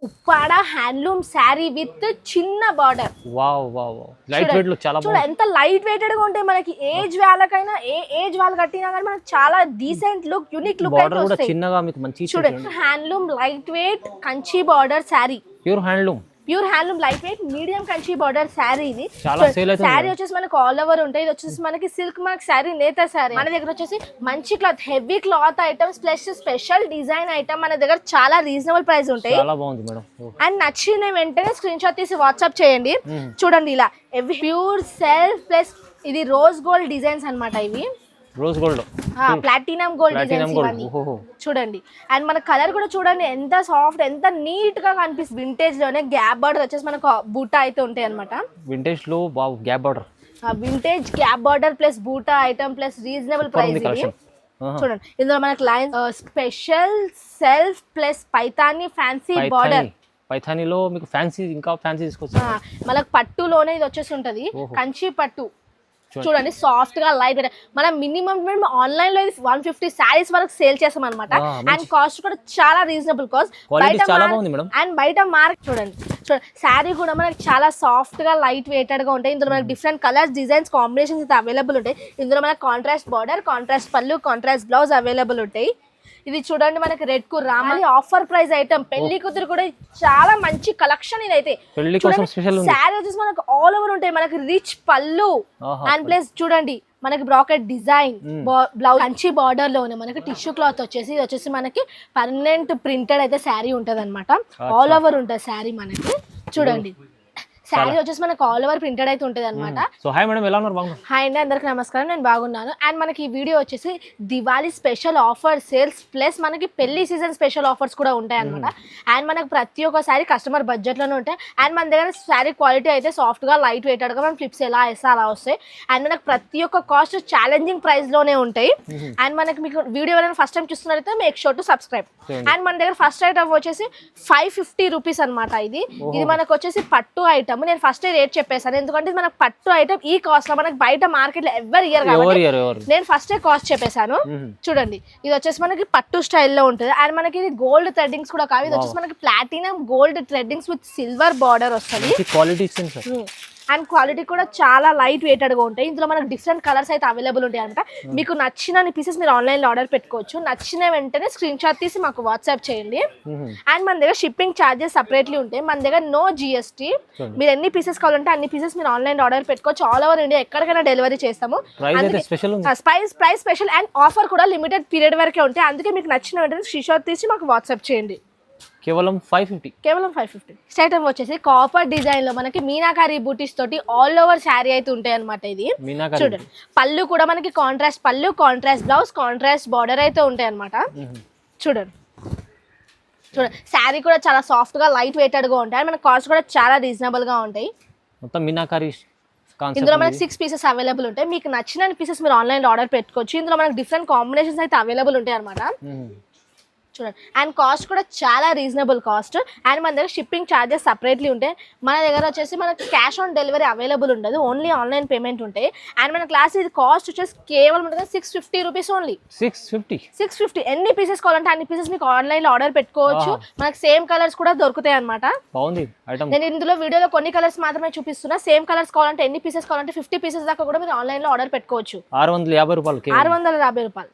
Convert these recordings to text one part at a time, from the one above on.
Uppada handloom sari with చిన్న border. Wow wow wow light weight లో చాలా చూడ ఎంత లైట్ వెయిటెడ్ గా ఉంటాయి. మనకి ఏజ్ వాళ్ళకైనా ఏ ఏజ్ వాళ్ళు కట్టినా కానీ మనకి చాలా డీసెంట్ లుక్, యూనిక్ లుక్ అయితే బార్డర్ కూడా వస్తాయి. చిన్నగా మీకు మంచి చూడండి handloom light weight Kanchi border sari, pure handloom light weight medium Kanchi border sari. ఇది చాలా సేల్ అవుతుంది. శారీ వచ్చేసి మనకి ఆల్ ఓవర్ ఉంటాయి. ఇది వచ్చేసి మనకి సిల్క్ మార్క్ శారీ, నేత శారీ. మన దగ్గర వచ్చేసి మంచి cloth, heavy cloth items plus special design item మన దగ్గర చాలా రీజనబుల్ ప్రైస్ ఉంటాయి. చాలా బాగుంది మేడం. అండ్ నచ్చిన వెంటనే స్క్రీన్ షాట్ తీసి వాట్సాప్ చేయండి. చూడండి ఇలా ప్యూర్ సెల్ఫ్ ప్లస్ ఇది రోజ్ గోల్డ్ డిజైన్స్ అన్నమాట. ఇవి rose gold platinum gold designs ఇవన్నీ చూడండి. అండ్ మన కలర్ కూడా చూడండి ఎంత సాఫ్ట్, ఎంత నీట్ గా కనిపిస్తుంది. వింటేజ్ లోనే గ్యాప్ బార్డర్ వచ్చేసి మనకు బూటా అయితే ఉంటాయి అనమాట. వింటేజ్ లో gap border, vintage gap border plus buta item plus reasonable price. చూడండి ఇందులో మనకి line special self plus Paithani fancy border. పైథానీలో మీకు ఫ్యాన్సీ, ఇంకా ఫ్యాన్సీ తీసుకోవచ్చు. మనకు పట్టులోనే ఇది వచ్చేసి ఉంటది, కంచి పట్టు. చూడండి సాఫ్ట్ గా లైట్. మనం మినిమం ఆన్లైన్ లో 150 శారీస్ వరకు సేల్ చేస్తాం అనమాట. అండ్ కాస్ట్ కూడా చాలా రీజనబుల్ కాస్ట్. అండ్ బయట మార్క్ చూడండి శారీ కూడా మనకి చాలా సాఫ్ట్ గా లైట్ వెయిటెడ్ గా ఉంటాయి. ఇందులో మనకి డిఫరెంట్ కలర్స్, డిజైన్స్, కాంబినేషన్స్ అయితే అవైలబుల్ ఉంటాయి. ఇందులో మనకి కాంట్రాస్ట్ బార్డర్, కాంట్రాస్ట్ పళ్ళు, కాంట్రాస్ట్ బ్లౌజ్ అవైలబుల్ ఉంటాయి. ఇది చూడండి మనకి రెడ్ కు రామలి ఆఫర్ ప్రైస్ ఐటమ్. పెళ్లి కూతురు కూడా చాలా మంచి కలెక్షన్. ఇదైతే శారీ వచ్చేసి మనకు ఆల్ ఓవర్ ఉంటాయి. మనకి రిచ్ పళ్ళు అండ్ ప్లస్ చూడండి మనకి bracket design, blouse Kanchi border లోనే మనకి టిష్యూ క్లాత్ వచ్చేసి ఇది వచ్చేసి మనకి పర్మనెంట్ ప్రింటెడ్ అయితే శారీ ఉంటది అనమాట. ఆల్ ఓవర్ ఉంటుంది శారీ మనకి. చూడండి శారీ వచ్చేసి మనకు ఆల్ ఓవర్ ప్రింటెడ్ అయితే ఉంటుంది అనమాట. హాయ్ అండి, అందరికి నమస్కారం, నేను బాగున్నాను. అండ్ మనకి ఈ వీడియో వచ్చేసి Diwali special offer sales plus మనకి పెళ్లి సీజన్ స్పెషల్ ఆఫర్స్ కూడా ఉంటాయి అనమాట. అండ్ మనకు ప్రతి ఒక్క శారీ కస్టమర్ బడ్జెట్ లోనే ఉంటాయి. అండ్ మన దగ్గర శారీ క్వాలిటీ అయితే సాఫ్ట్ గా లైట్ వెయిటెడ్ గా మనం ఫ్లిప్స్ ఎలా వేస్తా అలా వస్తాయి. అండ్ మనకు ప్రతి ఒక్క కాస్ట్ ఛాలెంజింగ్ ప్రైస్ లోనే ఉంటాయి. అండ్ మనకి మీకు వీడియో ఎవరైనా ఫస్ట్ టైం చూస్తున్నారైతే make sure to subscribe. And మన దగ్గర ఫస్ట్ ఐటమ్ వచ్చేసి 550 రూపీస్ అనమాట. ఇది మనకు వచ్చేసి పట్టు ఐటమ్. నేను ఫస్ట్ రేట్ చెప్పేసాను ఎందుకంటే మనకు పట్టు ఐటమ్ ఈ కాస్ట్ లో మనకి బయట మార్కెట్ లో ఎవరి ఇయర్ కాబట్టి నేను ఫస్ట్ కాస్ట్ చెప్పేసాను. చూడండి ఇది వచ్చేసి మనకి పట్టు స్టైల్లో ఉంటుంది. అండ్ మనకి ఇది గోల్డ్ థ్రెడ్డింగ్స్ కూడా కాదు, ఇది వచ్చేసి మనకి platinum gold threadings with silver border వస్తుంది. అండ్ క్వాలిటీ కూడా చాలా లైట్ వెయిటెడ్ గా ఉంటాయి. ఇందులో మనకు డిఫరెంట్ కలర్స్ అయితే అవైలబుల్ ఉంటాయి అనమాట. మీకు నచ్చిన పీసెస్ మీరు ఆన్లైన్ లో ఆర్డర్ పెట్టుకోవచ్చు. నచ్చిన వెంటనే స్క్రీన్ షాట్ తీసి మాకు వాట్సాప్ చేయండి. అండ్ మన దగ్గర షిప్పింగ్ ఛార్జెస్ సపరేట్లీ ఉంటాయి. మన దగ్గర నో GST. మీరు ఎన్ని పీసెస్ కావాలంటే అన్ని పీసెస్ మీరు ఆన్లైన్ ఆర్డర్ పెట్టుకోవచ్చు. ఆల్ ఓవర్ ఇండియా ఎక్కడికైనా డెలివరీ చేస్తాము. ప్రైస్ స్పెషల్ అండ్ ఆఫర్ కూడా లిమిటెడ్ పీరియడ్ వరకే ఉంటాయి. అందుకే మీకు నచ్చిన వెంటనే స్క్రీన్ షాట్ తీసి మాకు వాట్సాప్ చేయండి. కేవలం 550. ఐటమ్ వచ్చేసి కాపర్ డిజైన్ లో మనకి మీనాకారి బూటీస్ తోటి ఆల్ ఓవర్ శారీ అయితే ఉంటాయి అనమాట. ఇది చూడండి పళ్ళు కూడా మనకి కాంట్రాస్ట్ పళ్ళు, కాంట్రాస్ట్ బ్లౌజ్, కాంట్రాస్ట్ బార్డర్ అయితే ఉంటాయి అనమాట. చూడండి శారీ కూడా చాలా సాఫ్ట్ గా లైట్ వెయిటెడ్ గా ఉంటాయి. మన కాస్ట్ కూడా చాలా రీజనబుల్ గా ఉంటాయి. ఇందులో మనకి 6 పీసెస్ అవైలబుల్ ఉంటాయి. మీకు నచ్చిన పీసెస్ మీరు ఆన్లైన్ లో ఆర్డర్ పెట్టుకోవచ్చు. ఇందులో మనకి డిఫరెంట్ కాంబినేషన్స్ అయితే అవైలబుల్ ఉంటాయి అనమాట. చూడండి అండ్ కాస్ట్ కూడా చాలా రీజనబుల్ కాస్ట్. అండ్ మన దగ్గర షిప్పింగ్ ఛార్జెస్ సపరేట్లీ ఉంటాయి. మన దగ్గర వచ్చేసి మనకి క్యాష్ ఆన్ డెలివరీ అవైలబుల్ ఉండదు, ఓన్లీ ఆన్లైన్ పేమెంట్ ఉంటాయి. అండ్ మన క్లాస్ ఇది కాస్ట్ వచ్చేసి కేవలం 650 రూపీస్ ఓన్లీ. 650 ఎన్ని పీసెస్ కావాలంటే అన్ని పీసెస్ మీకు ఆన్లైన్ లో ఆర్డర్ పెట్టుకోవచ్చు. మనకి సేమ్ కలర్స్ కూడా దొరుకుతాయి అనమాట. నేను ఇందులో వీడియోలో కొన్ని కలర్స్ మాత్రమే చూపిస్తున్నా. సేమ్ కలర్స్ కావాలంటే ఎన్ని పీసెస్ కావాలంటే 50 పీసెస్ దాకా కూడా మీరు ఆన్లైన్ లో ఆర్డర్ పెట్టుకోవచ్చు. 650 రూపాయలు.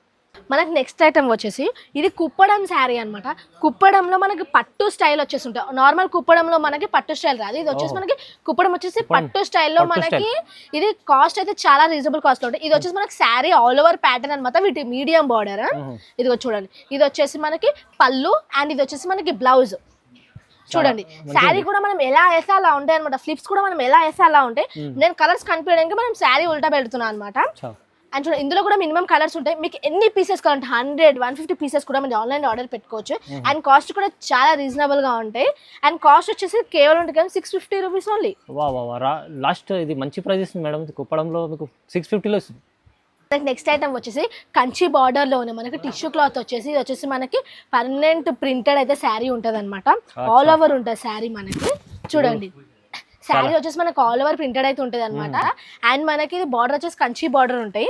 మనకి నెక్స్ట్ ఐటమ్ వచ్చేసి ఇది కుప్పడం శారీ అనమాట. కుప్పడంలో మనకి పట్టు స్టైల్ వచ్చేసి ఉంటాయి. నార్మల్ కుప్పడంలో మనకి పట్టు స్టైల్ రాదు. ఇది వచ్చేసి మనకి కుప్పడం వచ్చేసి పట్టు స్టైల్లో మనకి ఇది కాస్ట్ అయితే చాలా రీజనబుల్ కాస్ట్ లో ఉంటుంది. ఇది వచ్చేసి మనకి శారీ ఆల్ ఓవర్ ప్యాటర్న్ అనమాట వీటి మీడియం బార్డర్. ఇది చూడండి ఇది వచ్చేసి మనకి పళ్ళు అండ్ ఇది వచ్చేసి మనకి బ్లౌజ్. చూడండి శారీ కూడా మనం ఎలా వేస్తే అలా ఉంటాయి అనమాట. ఫ్లిప్స్ కూడా మనం ఎలా వేస్తే అలా ఉంటాయి. నేను కలర్స్ కనిపించడానికి మనం శారీ ఉల్టా పెడుతున్నాను అనమాట. అండ్ చూడండి ఇందులో కూడా మినిమం కలర్స్ ఉంటాయి. మీకు ఎన్ని పీసెస్ కావాలంటే 100-150 పీసెస్ కూడా మీరు ఆన్లైన్ ఆర్డర్ పెట్టుకోవచ్చు. అండ్ కాస్ట్ కూడా చాలా రీజనబుల్ గా ఉంటాయి. అండ్ కాస్ట్ వచ్చేసి కేవలం 650 రూపీస్ ఓన్లీ. లాస్ట్ ఇది మంచి ప్రైస్ మేడం. కుప్పడంలో మీకు 650లో వస్తుంది. నెక్స్ట్ ఐటమ్ వచ్చేసి కంచి బార్డర్ లోనే మనకి టిష్యూ క్లాత్ వచ్చేసి ఇది వచ్చేసి మనకి పర్మనెంట్ ప్రింటెడ్ అయితే శారీ ఉంటది అనమాట. ఆల్ ఓవర్ ఉంటుంది శారీ మనకి. చూడండి శారీ వచ్చేసి మనకు ఆల్ ఓవర్ ప్రింటెడ్ అయితే ఉంటుంది అనమాట. అండ్ మనకి బార్డర్ వచ్చేసి కంచి బార్డర్ ఉంటాయి.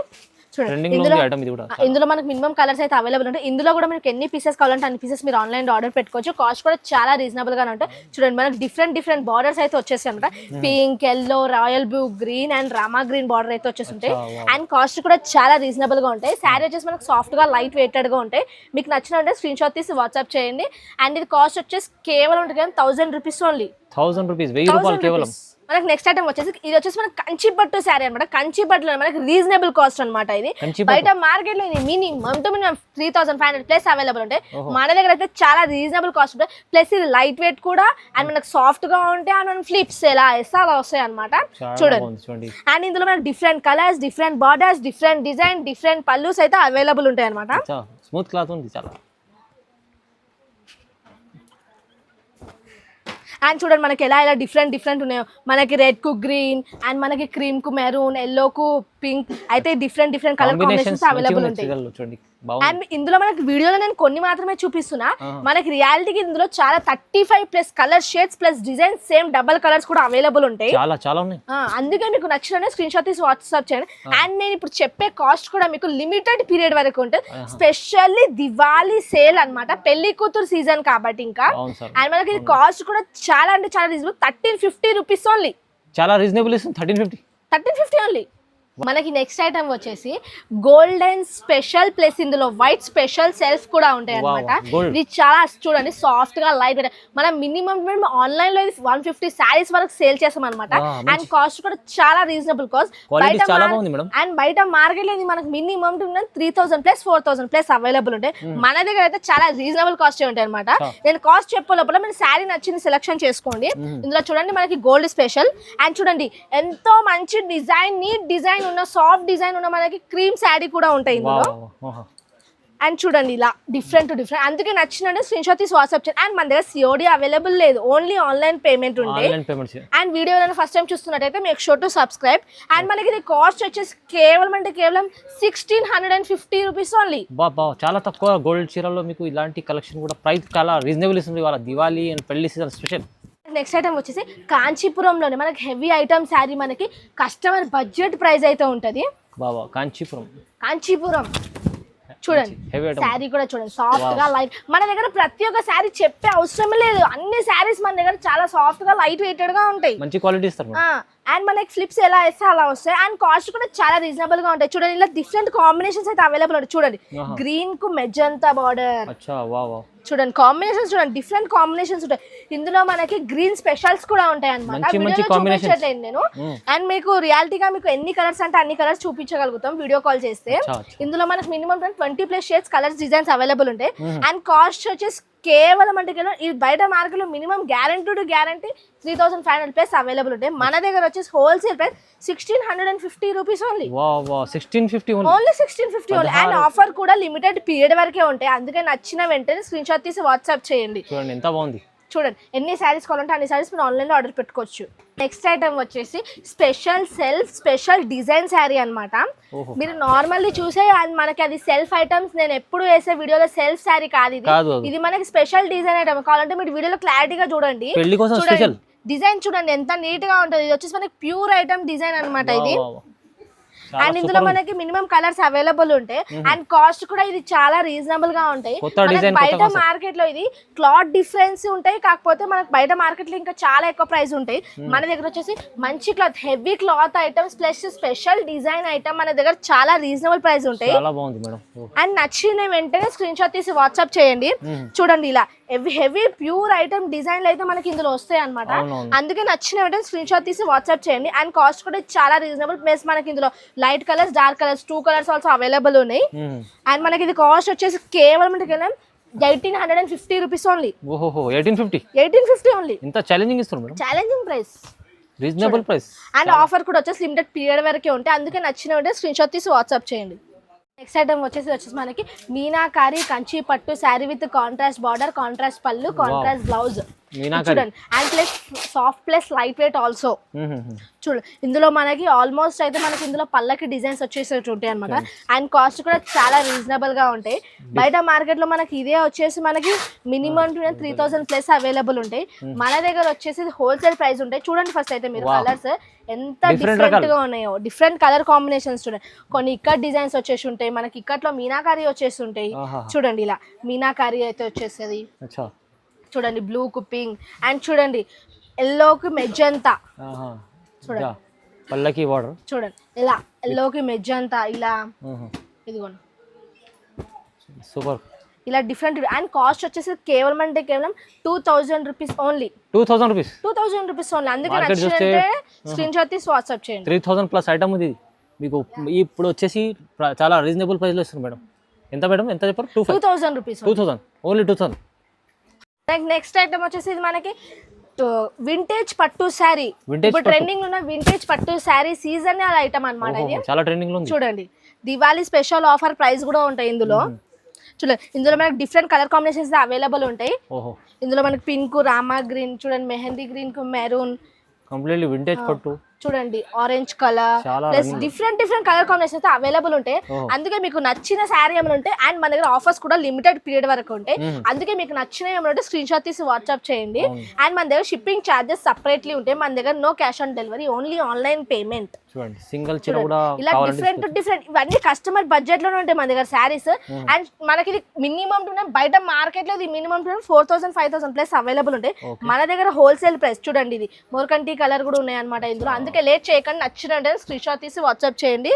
ట్రెండింగ్ లో ఉంది ఐటమ్ ఇది కూడా. ఇందులో మనకు మినిమం కలర్స్ అయితే అవైలబుల్ ఉంటాయి. ఇందులో కూడా మనకి ఎన్ని పీసెస్ కావాలంటే అన్ని పీసెస్ మీరు ఆన్లైన్ లో ఆర్డర్ పెట్టుకోవచ్చు. కాస్ట్ కూడా చాలా రీజనబుల్ గానే ఉంటాయి. చూడండి మనకి డిఫరెంట్ బార్డర్స్ అయితే వచ్చేసి అనమాట. Pink, yellow, royal blue, green and Rama green border అయితే వచ్చేసి ఉంటాయి. అండ్ కాస్ట్ కూడా చాలా రీజనబుల్ గా ఉంటాయి. శారీ వచ్చేసి మనకు సాఫ్ట్ గా లైట్ వెయిటెడ్ గా ఉంటాయి. మీకు నచ్చినట్టే స్క్రీన్ షాట్ తీసి వాట్సాప్ చేయండి. అండ్ ఇది కాస్ట్ వచ్చేసి కేవలం ఉంటుంది 1000 రూపీస్ ఓన్లీ. 1000 రూపీస్, 1000 రూపాయలు కేవలం. మనకి నెక్స్ట్ ఐటమ్ వచ్చేసి ఇది వచ్చేసి మనకి కంచి పట్టు శారీ అనమాట. కంచి పట్టులో మనకి రీజనబుల్ కాస్ట్ అనమాట. ఇది బయట మార్కెట్ లో ఇది minimum to minimum 3500 plus available ఉంటాయి. మన దగ్గర అయితే చాలా రీజనబుల్ కాస్ట్ ఉంటాయి. ప్లస్ ఇది లైట్ వెయిట్ కూడా అండ్ మనకి సాఫ్ట్ గా ఉంటాయి. అండ్ మన ఫ్లిప్స్ ఎలా వేస్తే అలా వస్తాయి అనమాట. చూడండి. అండ్ ఇందులో మనకి different colours, different borders, different design, different pallus అయితే అవైలబుల్ ఉంటాయి అనమాట. స్మూత్ క్లాత్ ఉంది చాలా. అండ్ చూడండి మనకి ఎలా డిఫరెంట్ ఉన్నాయో. మనకి రెడ్ కు గ్రీన్ అండ్ మనకి క్రీమ్ కు మెరూన్, ఎల్లో కు పింక్ అయితే డిఫరెంట్ కలర్ కాంబినేషన్స్ అవైలబుల్ ఉంటాయి. అండ్ ఇందులో మనకి వీడియోలో నేను కొన్ని మాత్రమే చూపిస్తున్నా. మనకి రియాలిటీకి ఇందులో చాలా 35 plus colour shades plus design same double colours కూడా అవైలబుల్ ఉంటాయి. చాలా ఉన్నాయి. అందుకే మీకు నచ్చిన స్క్రీన్ షాట్ తీసి వాట్సాప్ చేయండి. అండ్ నేను ఇప్పుడు చెప్పే కాస్ట్ కూడా మీకు లిమిటెడ్ పీరియడ్ వరకు ఉంటుంది. స్పెషల్లీ దివాళీ సేల్ అన్నమాట. పెళ్లి కూతురు సీజన్ కాబట్టి ఇంకా. అండ్ మనకి ఇది కాస్ట్ కూడా చాలా అంటే చాలా రీజనబుల్. 1350 rupees only. చాలా రీజనబుల్ ఇస్తుంది. 1350 ఓన్లీ. మనకి నెక్స్ట్ ఐటమ్ వచ్చేసి గోల్డెన్ స్పెషల్ ప్లస్ ఇందులో వైట్ స్పెషల్ సెల్ఫ్ కూడా ఉంటాయి అనమాట. ఇది చాలా చూడండి సాఫ్ట్ గా లైట్. మనం మినిమం ఆన్లైన్ లో 150 శారీస్ వరకు సేల్ చేస్తాం అనమాట. అండ్ కాస్ట్ కూడా చాలా రీజనబుల్ కాస్ట్. అండ్ బయట మార్కెట్ లో మనకి మినిమం 3000 ప్లస్ 4000 ప్లస్ అవైలబుల్ ఉంటాయి. మన దగ్గర అయితే చాలా రీజనబుల్ కాస్ట్ ఉంటాయి అనమాట. నేను కాస్ట్ చెప్పే లోపల మీరు శారీ నచ్చింది సెలెక్షన్ చేసుకోండి. ఇందులో చూడండి మనకి గోల్డ్ స్పెషల్ అండ్ చూడండి ఎంతో మంచి డిజైన్, నీట్ డిజైన్ ఉన్న సాఫ్ట్ డిజైన్ ఉన్న మనకి క్రీమ్ శారీ కూడా ఉంటాయి ఇందులో. అండ్ చూడండి ఇలా డిఫరెంట్. అందుకే నచ్చినట్టు స్క్రీన్ షాట్ తీసి వాట్సాప్ చేయండి. అండ్ మన దగ్గర సిఓడి అవైలబుల్ లేదు, ఓన్లీ ఆన్లైన్ పేమెంట్ ఉంటాయి. అండ్ వీడియో ఫస్ట్ టైం చూస్తున్నట్టయితే make sure to subscribe. And మనకి ఇది కాస్ట్ వచ్చేసి కేవలం 1650 రూపీస్ ఓన్లీ. చాలా తక్కువ. గోల్డ్ చీరల్లో మీకు ఇలాంటి కలెక్షన్ కూడా ప్రైస్ చాలా రీజనబుల్ ఇస్తుంది. వాళ్ళ దివాళీ అండ్ పెళ్లి సీజన్ స్పెషల్. నెక్స్ట్ ఐటమ్ వచ్చేసి కాంచీపురంలోనే మనకి హెవీ ఐటమ్ శారీ. మనకి కస్టమర్ బడ్జెట్ ప్రైస్ అయితే ఉంటది. కాంచీపురం చూడండి శారీ కూడా చూడండి సాఫ్ట్ గా లైట్. మన దగ్గర ప్రతి ఒక్క శారీ చెప్పే అవసరం లేదు. అన్ని శారీస్ మన దగ్గర చాలా సాఫ్ట్ గా లైట్ వెయిటెడ్ గా ఉంటాయి. మంచి క్వాలిటీ ఇస్తారు. అండ్ మనకి ఫ్లిప్స్ ఎలా వేస్తే అలా వస్తాయి. అండ్ కాస్ట్ కూడా చాలా రీజనబుల్ గా ఉంటాయి. చూడండి ఇలా డిఫరెంట్ కాంబినేషన్స్ అయితే అవైలబుల్ ఉంటాయి. చూడండి గ్రీన్ కు మెజంతా బార్డర్. చూడండి కాంబినేషన్స్ చూడండి డిఫరెంట్ కాంబినేషన్స్ ఉంటాయి. ఇందులో మనకి గ్రీన్ స్పెషల్స్ కూడా ఉంటాయి అనమాట. చూపించట్లేదు నేను. అండ్ మీకు రియాలిటీగా మీకు ఎన్ని కలర్స్ అంటే అన్ని కలర్స్ చూపించగలుగుతాం వీడియో కాల్ చేస్తే. ఇందులో మనకి minimum 20 plus shades colours designs available ఉంటాయి. అండ్ కాస్ట్ వచ్చేసి కేవలం అంటే ఇది బయట మార్కెట్ లో మినిమం గ్యారంటీ 3500 ప్లస్ అవైలబుల్ ఉంటాయి. మన దగ్గర వచ్చేసి wholesale price 1650 rupees only. Only 1650 only. And offer కూడా లిమిటెడ్ పీరియడ్ వరకే ఉంటాయి. అందుకే నచ్చిన వెంటనే స్క్రీన్ షాట్ తీసి వాట్సాప్ చేయండి. చూడండి ఎంత బాగుంది. చూడండి ఎన్ని శారీస్ కావాలంటే అన్ని శారీస్ మీరు ఆన్లైన్ లో ఆర్డర్ పెట్టుకోవచ్చు. నెక్స్ట్ ఐటమ్ వచ్చేసి స్పెషల్ డిజైన్ శారీ అనమాట. మీరు నార్మల్లీ చూసే మనకి అది సెల్ఫ్ ఐటమ్స్. నేను ఎప్పుడు వేసే వీడియోలో సెల్ఫ్ శారీ కాదు ఇది. ఇది మనకి స్పెషల్ డిజైన్ ఐటమ్. కావాలంటే మీరు వీడియోలో క్లారిటీగా చూడండి. డిజైన్ చూడండి ఎంత నీట్ గా ఉంటుంది. ఇది వచ్చేసి మనకి ప్యూర్ ఐటమ్ డిజైన్ అనమాట ఇది. అండ్ ఇందులో మనకి మినిమం కలర్స్ అవైలబుల్ ఉంటాయి. అండ్ కాస్ట్ కూడా ఇది చాలా రీజనబుల్ గా ఉంటాయి. బయట మార్కెట్ లో ఇది క్లాత్ డిఫరెన్స్ ఉంటాయి. కాకపోతే మనకి బయట మార్కెట్ లో ఇంకా చాలా ఎక్కువ ప్రైస్ ఉంటాయి. మన దగ్గర వచ్చేసి మంచి cloth, heavy cloth items plus special design item మన దగ్గర చాలా రీజనబుల్ ప్రైస్ ఉంటాయి. అండ్ నచ్చిన వెంటనే స్క్రీన్ షాట్ తీసి వాట్సాప్ చేయండి. చూడండి ఇలా హెవీ ప్యూర్ ఐటమ్ డిజైన్లు అయితే మనకి ఇందులో వస్తాయి అనమాట. అందుకే నచ్చిన వెంటనే స్క్రీన్ షాట్ తీసి వాట్సాప్ చేయండి. అండ్ కాస్ట్ కూడా చాలా రీజనబుల్. ప్లస్ మనకి ఇందులో light colours, dark colours 2 colours also available ఉన్నాయి. అండ్ మనకి ఇది కాస్ట్ వచ్చేసి కేవలం 1850 రూపీస్ ఓన్లీ. 1850 ఓన్లీ. ఇంత ఛాలెంజింగ్ ఇస్తారు madam. Challenging price, reasonable price. And offer కూడా వచ్చేసి లిమిటెడ్ పీరియడ్ వరకే ఉంటాయి. అందుకే నచ్చిన వెంటనే స్క్రీన్ షాట్ తీసి వాట్సాప్ చేయండి. నెక్స్ట్ ఐటమ్ వచ్చేసి మనకి మీనాకారి కంచి పట్టు sari with contrast border, contrast పళ్ళు, కాంట్రాస్ట్ బ్లౌజ్. మీనాకరి చూడండి and plus soft plus light weight also. చూడు ఇందులో మనకి ఆల్మోస్ట్ అయితే మనకి ఇందులో పళ్ళకి డిజైన్స్ వచ్చేసేవి ఉంటాయి అనమాట. అండ్ కాస్ట్ కూడా చాలా రీజనబుల్ గా ఉంటాయి. బయట మార్కెట్ లో మనకి ఇదే వచ్చేసి మనకి మినిమం 3000 ప్లస్ అవైలబుల్ ఉంటాయి. మన దగ్గర వచ్చేసి హోల్సేల్ ప్రైస్ ఉంటాయి. చూడండి ఫస్ట్ అయితే మీరు కలర్స్ ఎంత డిఫరెంట్ గా ఉన్నాయో, డిఫరెంట్ కలర్ కాంబినేషన్స్ చూడండి. కొన్ని ఇక్కడ డిజైన్స్ వచ్చేసి ఉంటాయి, మనకి ఇక్కట్లో మీనాకారి వచ్చేసి ఉంటాయి. చూడండి ఇలా మీనాకారి అయితే వచ్చేస్తుంది. చూడండి బ్లూ కుప్పింగ్ అండ్ చూడండి ఎల్లోకి మెజంతా. చూడండి పల్లకి బార్డర్ చూడండి ఇలా ఎల్లోకి మెజంతా ఇలా ఇదిగోండి సూపర్. ఇలా డిఫరెంట్ అండ్ కాస్ట్ వచ్చేసి కేవలం అంటే కేవలం 2000 rupees only. 2000 rupees 2000 rupees only. అందుకే నచ్చితే స్క్రీన్ షాట్ తీసి వాట్సాప్ చేయండి. 3000 ప్లస్ ఐటమ్ ఉంది మీకు. ఇప్పుడు వచ్చేసి చాలా రీజనబుల్ ప్రైస్ లో ఇస్తుంది మేడం. ఎంత మేడం ఎంత చెప్పారు? 2000 రూపీస్ 2000 ఓన్లీ 2000. నెక్స్ట్ ఐటమ్ వచ్చేసి ఇది మనకి వింటేజ్ పట్టు శారీ. ఇప్పుడు ట్రెండింగ్ ఉన్న వింటేజ్ పట్టు శారీ సీజన్ ఐటమ్ అన్నమాట. ఇది చాలా ట్రెండింగ్ లో ఉంది. చూడండి దివాళీ స్పెషల్ ఆఫర్ ప్రైస్ కూడా ఉంటాయి ఇందులో. చూడండి ఇందులో మనకి డిఫరెంట్ కలర్ కాంబినేషన్స్ అవైలబుల్ ఉంటాయి. ఇందులో మనకి పింక్, రామా గ్రీన్, చూడండి మెహందీ గ్రీన్ కు మెరూన్, కంప్లీట్లీ వింటేజ్ పట్టు. చూడండి orange colour plus different colour combination అయితే అవైలబుల్ ఉంటాయి. అందుకే మీకు నచ్చిన శారీ ఏమైనా ఉంటాయి. అండ్ మన దగ్గర ఆఫర్స్ కూడా లిమిటెడ్ పీరియడ్ వరకు ఉంటాయి. అందుకే మీకు నచ్చిన ఏమైనా ఉంటే స్క్రీన్ షాట్ తీసి వాట్సాప్ చేయండి. అండ్ మన దగ్గర షిప్పింగ్ ఛార్జెస్ సపరేట్లీ ఉంటాయి. మన దగ్గర no cash on delivery, only online payment. చూడండి సింగిల్ చీర కూడా ఇలా డిఫరెంట్ ఇవన్నీ కస్టమర్ బడ్జెట్ లోనే ఉంటాయి మన దగ్గర శారీస్. అండ్ మనకి ఇది మినిమం బయట మార్కెట్ లో ఇది మినిమం 4000-5000 ప్లస్ అవైలబుల్ ఉంటాయి. మన దగ్గర హోల్సేల్ ప్రైస్. చూడండి ఇది మోర్కంటి కలర్ కూడా ఉన్నాయి అనమాట ఇందులో. అందుకే లేట్ చేయకండి, నచ్చినట్టు స్క్రీన్ షాట్ తీసి వాట్సాప్ చేయండి.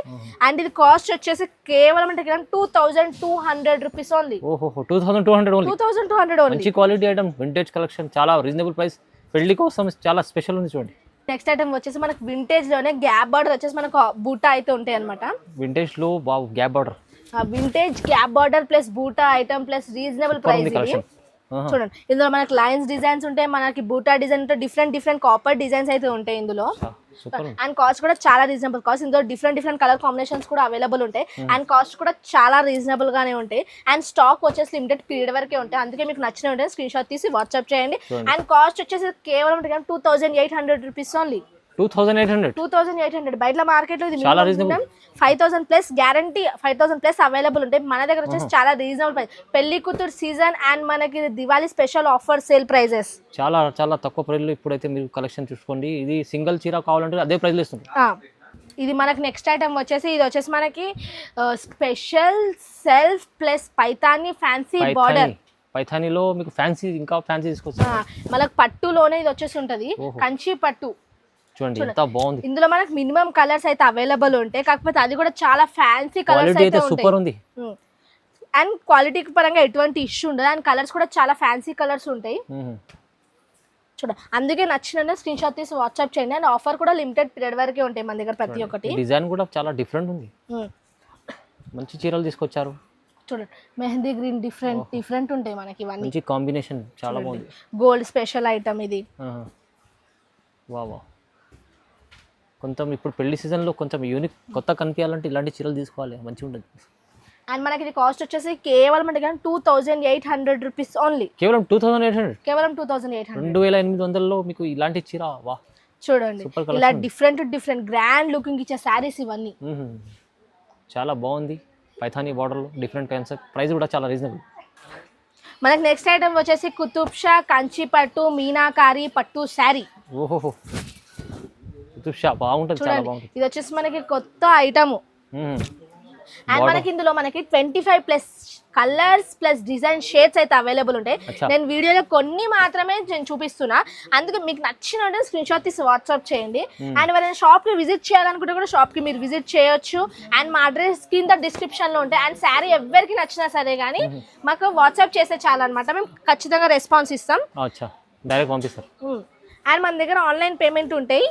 అండ్ ఇది కాస్ట్ వచ్చేసి కేవలం అంటే 2200 రూపీస్ ఓన్లీ. 2200 ఓన్లీ. మంచి క్వాలిటీ ఐటమ్, వింటేజ్ కలెక్షన్, చాలా రీజనబుల్ ప్రైస్. పెళ్లి కోసం చాలా స్పెషల్ ఉంది చూడండి. నెక్స్ట్ ఐటమ్ వచ్చేసి మనకి వింటేజ్ లోనే గ్యాప్ బార్డర్ వచ్చేసి మనకు బూటా అయితే ఉంటాయి అనమాట. వింటేజ్ లో gap border, vintage gap border plus buta item plus reasonable price. చూడండి ఇందులో మనకి లైన్స్ డిజైన్స్ ఉంటాయి, మనకి బూటా డిజైన్ ఉంటాయి, డిఫరెంట్ కాపర్ డిజైన్స్ అయితే ఉంటాయి ఇందులో. అండ్ కాస్ట్ కూడా చాలా రీజనబుల్ కాస్ట్. ఇందులో డిఫరెంట్ కలర్ కాంబినేషన్స్ కూడా అవైలబుల్ ఉంటాయి. అండ్ కాస్ట్ కూడా చాలా రీజనబుల్ గానే ఉంటాయి. అండ్ స్టాక్ వచ్చేసి లిమిటెడ్ పీరియడ్ వరకే ఉంటాయి. అందుకే మీకు నచ్చిన ఉంటే స్క్రీన్ షాట్ తీసి వాట్సాప్ చేయండి. అండ్ కాస్ట్ వచ్చేసి కేవలం 2800 రూపీస్ ఓన్లీ. 2800. బయట మార్కెట్ లో ఇది 5000 ప్లస్ గ్యారంటీ, 5000 ప్లస్ అవైలబుల్ ఉంటాయి. మన దగ్గర వచ్చేసి చాలా రీజనబుల్ ప్రైస్. పెళ్లి కూతురు సీజన్ అండ్ మనకి Diwali special offer sale prices. చాలా తక్కువ ప్రైస్ లో ఇప్పుడైతే మీరు కలెక్షన్ చూసుకోండి. ఇది సింగిల్ చీర కావాలంటే అదే ప్రైస్ లో ఇస్తుంది. ఇది మనకి నెక్స్ట్ ఐటమ్ వచ్చేసి ఇది వచ్చేసి మనకి special self plus Paithani fancy border. పైతానీలో మీకు ఫ్యాన్సీ ఇంకా ఫ్యాన్సీ తీసుకోవచ్చు. మనకి పట్టులోనే ఇది వచ్చేసి ఉంటది, కంచి పట్టు. చూడండి ఎంత బాగుంది. ఇందులో మనకి మినిమం కలర్స్ అయితే అవైలబుల్ ఉంటాయి. కాకపోతే అది కూడా చాలా ఫ్యాన్సీ కలర్స్ అయితే సూపర్ ఉంది. అండ్ క్వాలిటీ పరంగా ఎటువంటి ఇష్యూ ఉండదు. అండ్ కలర్స్ కూడా చాలా ఫ్యాన్సీ కలర్స్ ఉంటాయి. చూడండి అందుకే నచ్చిన స్క్రీన్ షాట్ తీసి వాట్సాప్ చేయండి. అండ్ ఆఫర్ కూడా లిమిటెడ్ పీరియడ్ వరకే ఉంటాయి మన దగ్గర ప్రతి ఒక్కటి. డిజైన్ కూడా చాలా డిఫరెంట్ ఉంది, మంచి చీరలు తీసుకొచ్చారు. చూడండి మెహందీ గ్రీన్ డిఫరెంట్ ఉంటాయి మనకి ఇవన్నీ. మంచి కాంబినేషన్, చాలా బాగుంది. గోల్డ్ స్పెషల్ ఐటమ్ ఇది. వావ్. కొంచెం ఇప్పుడు పెళ్లి సీజన్లో కొంచెం యూనిక్ కొత్త కనిపించాలంటే ఇలాంటి చీరలు తీసుకోవాలి, మంచిగా ఉంటుంది. అండ్ మనకి ఇది కాస్ట్ వచ్చేసి కేవలం అంటే 2800 రూపీస్ ఓన్లీ. కేవలం 2800. కేవలం 2800. 2800లో మీకు ఇలాంటి చీర. వా చూడండి ఇలా డిఫరెంట్ గ్రాండ్ లుకింగ్ ఇచ్చే శారీస్ ఇవన్నీ. చాలా బాగుంది. పైథానీ బార్డర్ లో డిఫరెంట్ కాన్సెప్ట్, ప్రైస్ కూడా చాలా రీజనబుల్. మనకి నెక్స్ట్ ఐటమ్ వచ్చేసి కుతుబ్ షా కంచి పట్టు మీనాకారి పట్టు శారీ. ఓహో కుతుబ్ షా బాగుంటుంది, చాలా బాగుంటుంది. ఇది వచ్చేసి మనకి కొత్త ఐటమ్. అండ్ మనకి ఇందులో మనకి 25 plus colours plus design shades అయితే అవైలబుల్ ఉంటాయి. నేను వీడియోలో కొన్ని మాత్రమే నేను చూపిస్తున్నా. అందుకే మీకు నచ్చిన స్క్రీన్ షాట్ తీసి వాట్సాప్ చేయండి. అండ్ ఎవరైనా షాప్ కి విజిట్ చేయాలనుకుంటే కూడా షాప్ కి మీరు విజిట్ చేయొచ్చు. అండ్ మా అడ్రస్ కింద డిస్క్రిప్షన్ లో ఉంటాయి. అండ్ శారీ ఎవరికి నచ్చినా సరే కానీ మాకు వాట్సాప్ చేస్తే చాలన్నమాట, మేము ఖచ్చితంగా రెస్పాన్స్ ఇస్తాం. డైరెక్ట్ పంపిస్తారు. అండ్ మన దగ్గర ఆన్లైన్ పేమెంట్ ఉంటాయి.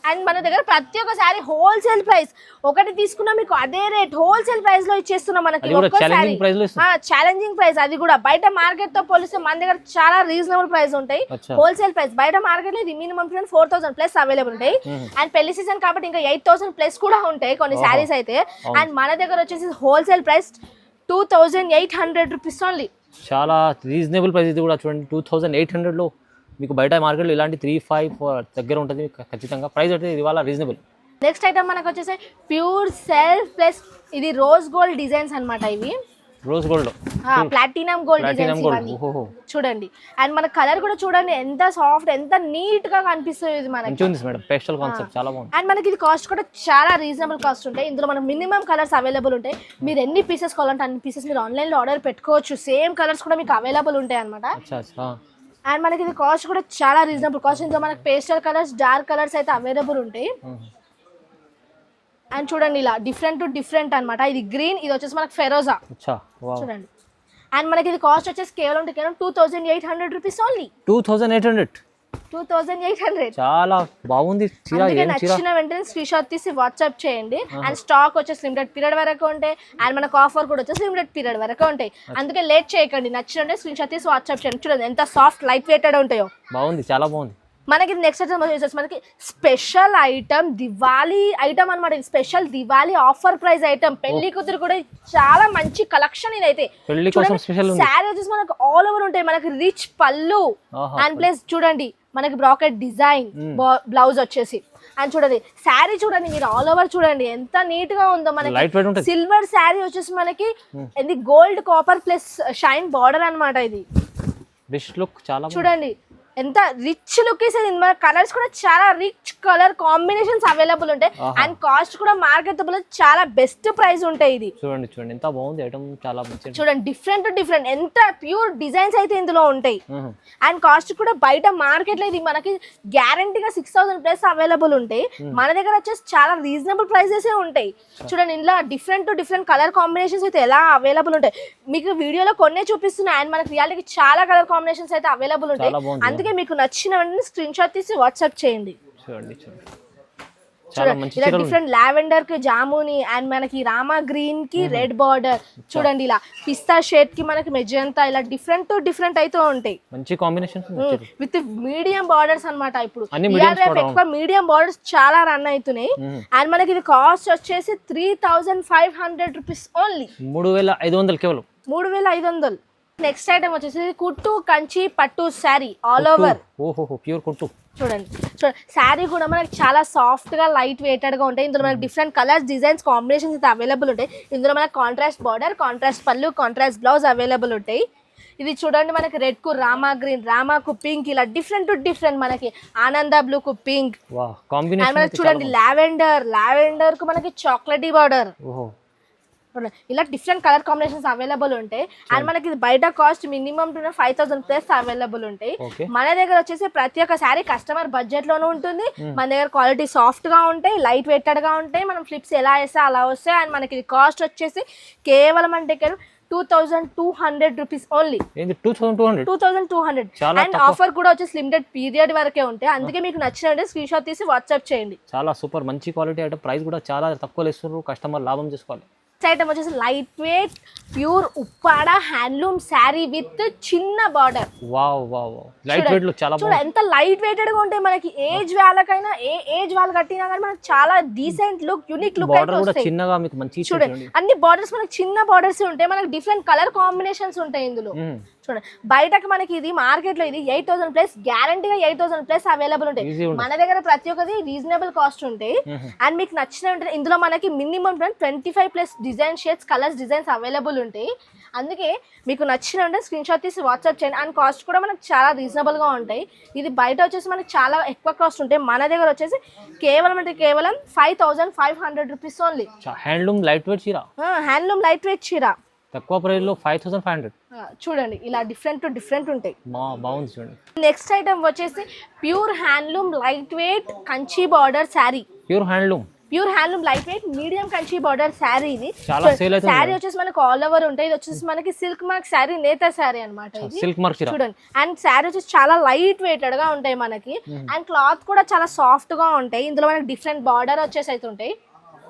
అండ్ మన దగ్గర ప్రతి ఒక్క శారీ హోల్సేల్ ప్రైస్, ఒకటి తీసుకున్నా మీకు అదే రేట్ హోల్సేల్ ప్రైస్ లో ఇచ్చేస్తున్నాం. మనకి ఛాలెంజింగ్ ప్రైస్, అది కూడా బయట మార్కెట్ తో పోలిస్తే మన దగ్గర చాలా రీజనబుల్ ప్రైస్ ఉంటాయి. హోల్సేల్ ప్రైస్ బయట మార్కెట్ లో ఇది మినిమం 4000 ప్లస్ అవైలబుల్ ఉంటాయి. అండ్ పెళ్లి సీజన్ కాబట్టి ఇంకా 8000 ప్లస్ కూడా ఉంటాయి కొన్ని శారీస్ అయితే. అండ్ మన దగ్గర వచ్చేసి హోల్సేల్ ప్రైస్ 2800 రూపీస్ ఓన్లీ. చాలా రీజనబుల్ ప్రైస్. ఇది కూడా చూడండి 2800లో మీకు బయట మార్కెట్లో ఇలాంటి 3-5 దగ్గర ఉంటుంది ఖచ్చితంగా. ప్రైస్ అయితే ఇది ఇవాళ రీజనబుల్. నెక్స్ట్ ఐటమ్ మనకు వచ్చేసి ప్యూర్ సెల్ఫ్ ప్లస్ ఇది రోజ్ గోల్డ్ డిజైన్స్ అన్నమాట. ఇవి rose gold platinum gold designs ఇవన్నీ చూడండి. అండ్ మన కలర్ కూడా చూడండి ఎంత సాఫ్ట్ ఎంత నీట్ గా కనిపిస్తుంది ఇది మనకి. మేడం పేస్టల్ కాన్సెప్ట్ చాలా బాగుంది. అండ్ మనకి ఇది కాస్ట్ కూడా చాలా రీజనబుల్ కాస్ట్ ఉంటాయి. ఇందులో మనకు మినిమం కలర్స్ అవైలబుల్ ఉంటాయి. మీరు ఎన్ని పీసెస్ కావాలంటే అన్ని పీసెస్ మీరు ఆన్లైన్ లో ఆర్డర్ పెట్టుకోవచ్చు. సేమ్ కలర్స్ కూడా మీకు అవైలబుల్ ఉంటాయి అన్నమాట. అండ్ మనకి ఇది కాస్ట్ కూడా చాలా రీజనబుల్ కాస్ట్. ఇందులో మనకి పేస్టల్ కలర్స్ డార్క్ కలర్స్ అయితే అవైలబుల్ ఉంటాయి. అండ్ చూడండి ఇలా డిఫరెంట్ టు డిఫరెంట్ అన్నమాట. ఇది గ్రీన్, ఇది వచ్చేసి మనకి ఫెరోజా చూడండి. అండ్ మనకి ఇది కాస్ట్ వచ్చేసి కేవలం 2800 రూపీస్ ఓన్లీ. 2800 చాలా బాగుంది. నచ్చిన వెంటనే స్క్రీన్ షాట్ తీసి వాట్సాప్ చేయండి. అండ్ స్టాక్ వచ్చేసి లిమిటెడ్ పీరియడ్ వరకు ఉంటాయి. అండ్ మనకు ఆఫర్ కూడా వచ్చేసి లిమిటెడ్ పీరియడ్ వరకు ఉంటాయి. అందుకే లేట్ చేయకండి, నచ్చిన స్క్రీన్ షాట్ తీసి వాట్సాప్ చేయండి. చూడండి ఎంత సాఫ్ట్ లైట్ వెయిటెడ్ ఉంటాయో. బాగుంది, చాలా బాగుంది. మనకి నెక్స్ట్ ఐటమ్ వచ్చేసి మనకి స్పెషల్ ఐటమ్ దివాళీ ఐటమ్ అనమాట. ఇది special Diwali offer price item. పెళ్లి కూతురు కూడా చాలా మంచి కలెక్షన్ ఇదైతే. శారీ వచ్చేసి మనకు ఆల్ ఓవర్ ఉంటాయి. మనకి రిచ్ పళ్ళు అండ్ ప్లస్ చూడండి మనకి బ్రాకెట్ డిజైన్ బ్లౌజ్ వచ్చేసి. అండ్ చూడండి శారీ చూడండి మీరు ఆల్ ఓవర్ చూడండి ఎంత నీట్ గా ఉందో. మనకి సిల్వర్ శారీ వచ్చేసి మనకి ఇది gold copper plus shine border అనమాట. ఇది చూడండి ఎంత రిచ్ లుక్ ఇస్తుంది. మన కలర్స్ కూడా చాలా రిచ్ కలర్ కాంబినేషన్స్ అవైలబుల్ ఉంటాయి. అండ్ కాస్ట్ కూడా మార్కెట్ చాలా బెస్ట్ ప్రైస్ ఉంటాయి. ఇది చూడండి చూడండి ఎంత బాగుంది ఐటమ్, చాలా చూడండి డిఫరెంట్ డిఫరెంట్ ఎంత ప్యూర్ డిజైన్స్ అయితే ఇందులో ఉంటాయి. అండ్ కాస్ట్ కూడా బయట మార్కెట్ లో ఇది మనకి గ్యారంటీగా 6000 ప్లస్ అవైలబుల్ ఉంటాయి. మన దగ్గర వచ్చేసి చాలా రీజనబుల్ ప్రైసెస్ ఉంటాయి. చూడండి ఇందులో different to different colour combinations అయితే ఎలా అవైలబుల్ ఉంటాయి. మీకు వీడియోలో కొన్నే చూపిస్తున్నాయి. అండ్ మనకి రియాలిటీకి చాలా కలర్ కాంబినేషన్స్ అయితే అవైలబుల్ ఉంటాయి. అందుకే మీకు నచ్చిన వెంటనే స్క్రీన్ షాట్ తీసి వాట్సాప్ చేయండి. చూడండి ఇలా డిఫరెంట్ లావెండర్ కి జాముని అండ్ మనకి రామా గ్రీన్ కి రెడ్ బార్డర్ చూడండి. ఇలా పిస్తా షేడ్ కి మనకి మెజెంతా ఇలా డిఫరెంట్ టు డిఫరెంట్ అయితే ఉంటాయి. మంచి కాంబినేషన్స్ విత్ మీడియం బార్డర్స్ అన్నమాట. ఇప్పుడు ఎక్కువ మీడియం బార్డర్స్ చాలా రన్ అవుతున్నాయి. అండ్ మనకి ఇది కాస్ట్ వచ్చేసి 3500 రూపీస్ ఓన్లీ. 3500 కేవలం 3500. నెక్స్ట్ ఐటమ్ వచ్చేసి కుట్టు కంచి పట్టు శారీ ఆల్ ఓవర్. ప్యూర్ కుట్టు చూడండి శారీ కూడా మనకి చాలా సాఫ్ట్ గా లైట్ వెయిటెడ్ గా ఉంటాయి. ఇందులో మనకి డిఫరెంట్ కలర్స్ డిజైన్స్ కాంబినేషన్స్ అయితే అవైలబుల్ ఉంటాయి. ఇందులో మనకి కాంట్రాస్ట్ బార్డర్, కాంట్రాస్ట్ పళ్ళు, కాంట్రాస్ట్ బ్లౌజ్ అవైలబుల్ ఉంటాయి. ఇది చూడండి మనకి రెడ్ కు రామా గ్రీన్, రామా కు పింక్ ఇలా డిఫరెంట్ టు డిఫరెంట్ మనకి ఆనంద బ్లూ కు పింక్. మనకి చూడండి లావెండర్ కు మనకి చాక్లెటీ బార్డర్ ఇలా డిఫరెంట్ కలర్ కాంబినేషన్స్ అవైలబుల్ ఉంటాయి. అండ్ మనకి బయట కాస్ట్ మినిమం 5000 ప్లస్ అవైలబుల్ ఉంటాయి. మన దగ్గర వచ్చేసి ప్రతి ఒక్క శారీ కస్టమర్ బడ్జెట్ లోనే ఉంటుంది. మన దగ్గర క్వాలిటీ సాఫ్ట్ గా ఉంటాయి, లైట్ వెయిటెడ్ గా ఉంటాయి. మనం ఫ్లిప్స్ ఎలా వేస్తే అలా వస్తాయి. అండ్ మనకి కాస్ట్ వచ్చేసి కేవలం అంటే 2200 రూపీస్ ఓన్లీ. 2200. అండ్ ఆఫర్ కూడా వచ్చేసి లిమిటెడ్ పీరియడ్ వరకే ఉంటాయి. అందుకే మీకు నచ్చినట్టు స్క్రీన్ షాట్ తీసి వాట్సాప్ చేయండి. చాలా సూపర్ మంచి క్వాలిటీ ఐటమ్. ప్రైస్ కూడా చాలా తక్కువ ఇస్తున్నారు, కస్టమర్ లాభం చేసుకోవాలి. ఐటమ్ వచ్చేసి light weight pure Uppada handloom sari with చిన్న బార్డర్. చూడండి ఎంత లైట్ వెయిటెడ్ గా ఉంటాయి. మనకి ఏజ్ వాళ్ళకైనా ఏ ఏజ్ వాళ్ళు కట్టినా కానీ మనకి చాలా డీసెంట్ లుక్ యూనిక్ లుక్ చూడండి. అన్ని బార్డర్స్ మనకి చిన్న బార్డర్స్ ఉంటాయి. మనకి డిఫరెంట్ కలర్ కాంబినేషన్స్ ఉంటాయి ఇందులో. చూడండి బయటకు మనకి ఇది మార్కెట్ లో ఇది 8000 ప్లస్ గ్యారంటీగా 8000 ప్లస్ అవైలబుల్ ఉంటాయి. మన దగ్గర ప్రతి ఒక్కది రీజనబుల్ కాస్ట్ ఉంటాయి. అండ్ మీకు నచ్చిన ఇందులో మనకి minimum 25 plus design shades colours designs available ఉంటాయి. అందుకే మీకు నచ్చిన స్క్రీన్ షాట్ తీసి వాట్సాప్ చేయండి. అండ్ కాస్ట్ కూడా మనకి చాలా రీజనబుల్ గా ఉంటాయి. ఇది బయట వచ్చేసి మనకి చాలా ఎక్కువ కాస్ట్ ఉంటాయి. మన దగ్గర వచ్చేసి కేవలం 5500 rupees only. Handloom light weight చీర తక్కువ ప్రైస్ లో 5500. చూడండి ఇలా డిఫరెంట్ టు డిఫరెంట్ ఉంటాయి. బాగుంది చూడండి. నెక్స్ట్ ఐటమ్ వచ్చేసి pure handloom light weight Kanchi border sari. Pure handloom light weight medium Kanchi border sari. ఇది శారీ వచ్చేసి మనకి ఆల్ ఓవర్ ఉంటాయి. ఇది వచ్చేసి మనకి సిల్క్ మార్క్ శారీ, నేత శారీ అనమాట. చూడండి అండ్ శారీ వచ్చేసి చాలా లైట్ వెయిటెడ్ గా ఉంటాయి మనకి. అండ్ క్లాత్ కూడా చాలా సాఫ్ట్ గా ఉంటాయి. ఇందులో మనకి డిఫరెంట్ బార్డర్ వచ్చేసి అయితే ఉంటాయి.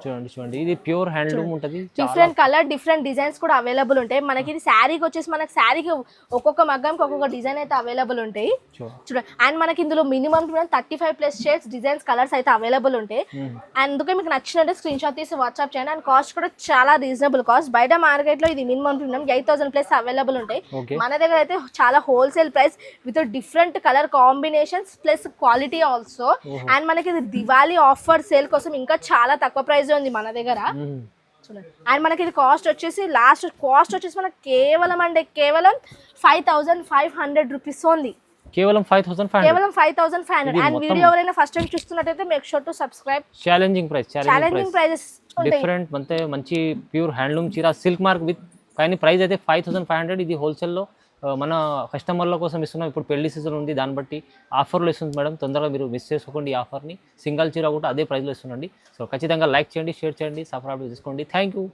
చూడండి చూడండి, ఇది ప్యూర్ హ్యాండ్లూమ్ ఉంటుంది. డిఫరెంట్ కలర్ డిఫరెంట్ డిజైన్స్ కూడా అవైలబుల్ ఉంటాయి మనకి. ఇది శారీకి వచ్చేసి మనకి శారీకి ఒక్కొక్క మగ్గంకి ఒక్కొక్క డిజైన్ అయితే అవైలబుల్ ఉంటాయి చూడండి. అండ్ మనకి ఇందులో మినిమం 35+ షేడ్స్ డిజైన్స్ కలర్స్ అయితే అవైలబుల్ ఉంటాయి. అండ్ అందుకే మీకు నచ్చినట్టు స్క్రీన్ షాట్ తీసి వాట్సాప్ చేయండి. అండ్ కాస్ట్ కూడా చాలా రీజనబుల్ కాస్ట్. బయట మార్కెట్ లో ఇది మినిమం 8,000+ అవైలబుల్ ఉంటాయి. మన దగ్గర అయితే చాలా wholesale price with different colour combinations plus quality also. And మనకి ఇది దివాళీ ఆఫర్ సేల్ కోసం ఇంకా చాలా తక్కువ ప్రైస్ ఉంది మన దగ్గర చూడండి. అండ్ మనకి ఇది కాస్ట్ వచ్చేసి లాస్ట్ కాస్ట్ వచ్చేసి మనకి కేవలం 5,500 రూపీస్ ఓన్లీ. కేవలం 5,500. అండ్ వీడియో ఎవరైనా ఫస్ట్ టైం చూస్తున్నట్టయితే make sure to subscribe. Challenging prices different అంటే మంచి ప్యూర్ హ్యాండ్లూమ్ చీర సిల్క్ మార్క్ విత్, కానీ ప్రైస్ అయితే 5,500. ఇది హోల్సేల్లో మన కస్టమర్ల కోసం ఇస్తున్నాం. ఇప్పుడు పెళ్లి సీజన్ ఉంది, దాన్ని బట్టి ఆఫర్లు ఇస్తుంది మేడం. తొందరగా మీరు మిస్ చేసుకోండి ఈ ఆఫర్ని. సింగిల్ చీర కూడా అదే ప్రైస్లో ఇస్తుందండి. సో ఖచ్చితంగా లైక్ చేయండి, షేర్ చేయండి, సబ్స్క్రైబ్ చేసుకోండి. Thank you.